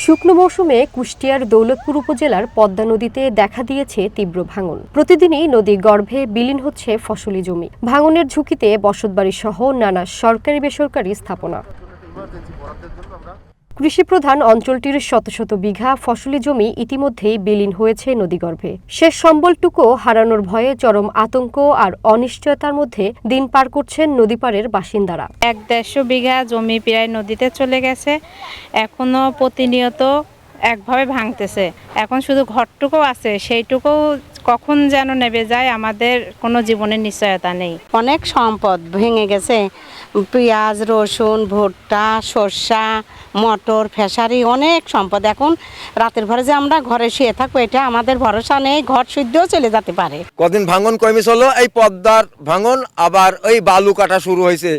শুকনো মৌসুমে কুষ্টিয়ার দৌলতপুর উপজেলার পদ্মা নদীতে দেখা দিয়েছে তীব্র ভাঙন। প্রতিদিনই নদীর গর্ভে বিলীন হচ্ছে ফসলি জমি। ভাঙনের ঝুঁকিতে বসতবাড়ি সহ নানা সরকারি বেসরকারি স্থাপনা। কৃষিপ্রধান অঞ্চলটির শত শত বিঘা ফসলি জমি ইতিমধ্যেই বিলীন হয়েছে নদীগর্ভে। শেষ সম্বলটুকু হারানোর ভয়ে চরম আতঙ্ক আর অনিশ্চয়তার মধ্যে দিন পার করছেন নদীপাড়ের বাসিন্দারা। 1-150 বিঘা জমি প্রায় নদীতে চলে গেছে, এখনো প্রতিনিয়ত একভাবে ভাঙতেছে। এখন শুধু ঘরটুকু আছে, সেইটুকু কখন যেন নেবে যায়, আমাদের কোনো জীবনের নিশ্চয়তা নেই। অনেক সম্পদ ভেঙে গেছে, পেঁয়াজ, রসুন, ভুট্টা, সরষা, মটর, ফেসারি, অনেক সম্পদ। এখন রাতের ভরে যে আমরা ঘরে শুয়ে থাকবো, এটা আমাদের ভরসা নেই, ঘর শুদ্ধও চলে যেতে পারে। কদিন ভাঙন কমিস হলো, এই পদ্মার ভাঙন, আবার ওই বালু কাটা শুরু হয়েছে।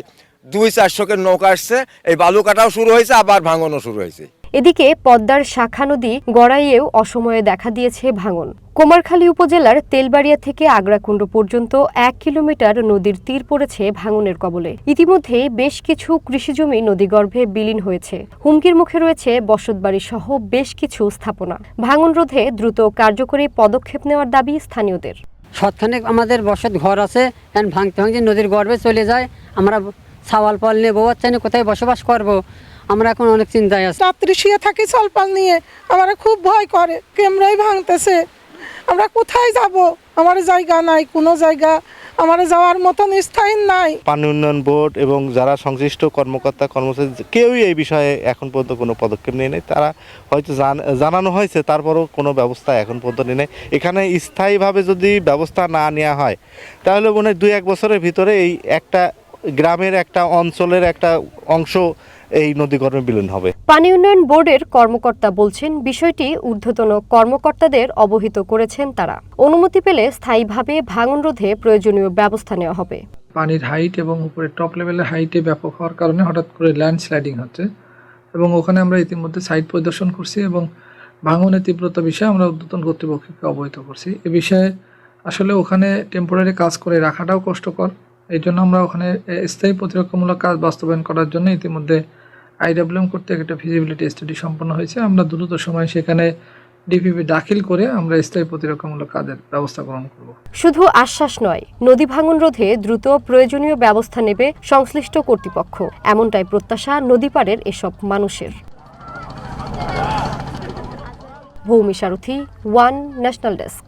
200-400 নৌকা আসছে, এই বালু কাটাও শুরু হয়েছে, আবার ভাঙনও শুরু হয়েছে। এদিকে পদ্মার শাখা নদী গড়াইয়েও অসময়ে দেখা দিয়েছে ভাঙন। কুমারখালী উপজেলার তেলবাড়িয়া থেকে আগ্রাকুণ্ড পর্যন্ত 1 কিলোমিটার নদীর তীর পড়েছে ভাঙনের কবলে। ইতিমধ্যে বেশ কিছু কৃষিজমি নদীগর্ভে বিলীন হয়েছে। হুমকির মুখে রয়েছে বসতবাড়ি সহ বেশ কিছু স্থাপনা। ভাঙন রোধে দ্রুত কার্যকরী পদক্ষেপ নেওয়ার দাবি স্থানীয়দের। শতখানেক আমাদের বসত ঘর আছে, ভাঙতে ভাঙতে নদীর গর্ভে চলে যায়। আমরা সাওয়াল পাল নিয়ে বউ বাচ্চা নিয়ে কোথায় বসবাস করব, আমরা এখন অনেক চিন্তায় আছি। রাত্রি শুয়ে থাকি সলপাল নিয়ে, আমার খুব ভয় করে, ক্যামেরাই ভাঙতেছে, আমরা কোথায় যাব? আমার জায়গা নাই, কোনো জায়গা আমার যাওয়ার মতন স্থায়ী নাই। পানি উন্নয়ন বোর্ড এবং যারা সংশ্লিষ্ট কর্মকর্তা কর্মচারী কেউই এই বিষয়ে এখন পর্যন্ত কোনো পদক্ষেপ নেয় নাই। তারা হয়তো জানানো হয়েছে, তারপরও কোনো ব্যবস্থা এখন পর্যন্ত নেই। এখানে স্থায়ীভাবে যদি ব্যবস্থা না নেওয়া হয়, তাহলে মনে হয় 2-1 বছরের ভিতরে এই একটা গ্রামের একটা অঞ্চলের একটা অংশ এই নদীগর্ভে বিলীন হবে। পানি উন্নয়ন বোর্ডের কর্মকর্তা বলছেন, বিষয়টি ঊর্ধ্বতন কর্মকর্তাদের অবহিত করেছেন তারা। অনুমতি পেলে স্থায়ীভাবে ভাঙন রোধে প্রয়োজনীয় ব্যবস্থা নেওয়া হবে। পানির হাইট এবং উপরে টপ লেভেলের হাইটে ব্যাপক হওয়ার কারণে হঠাৎ করে ল্যান্ডস্লাইডিং হচ্ছে, এবং ওখানে আমরা ইতিমধ্যে সাইট পরিদর্শন করছি এবং ভাঙনের তীব্রতা বিষয়ে আমরা ঊর্ধ্বতন কর্তৃপক্ষকে অবহিত করছি। এ বিষয়ে আসলে ওখানে টেম্পোরারি কাজ করে রাখাটাও কষ্টকর। এই জন্য আমরা ওখানে স্থায়ী প্রতিরক্ষামূলক কাজ বাস্তবায়ন করার জন্য ইতিমধ্যে IWM কর্তৃক একটা ফিজিবিলিটি স্টাডি সম্পন্ন হয়েছে। আমরা দ্রুত সময় সেখানে ডিপিপি দাখিল করে আমরা স্থায়ী প্রতিরক্ষামূলক কাজের ব্যবস্থা গ্রহণ করব। শুধু আশ্বাস নয়, নদী ভাঙন রোধে দ্রুত প্রয়োজনীয় ব্যবস্থা নেবে সংশ্লিষ্ট কর্তৃপক্ষ, এমনটাই প্রত্যাশা নদীপাড়ের এসব মানুষের। ভৌমি সারথী, ওয়ান ন্যাশনাল ডেস্ক।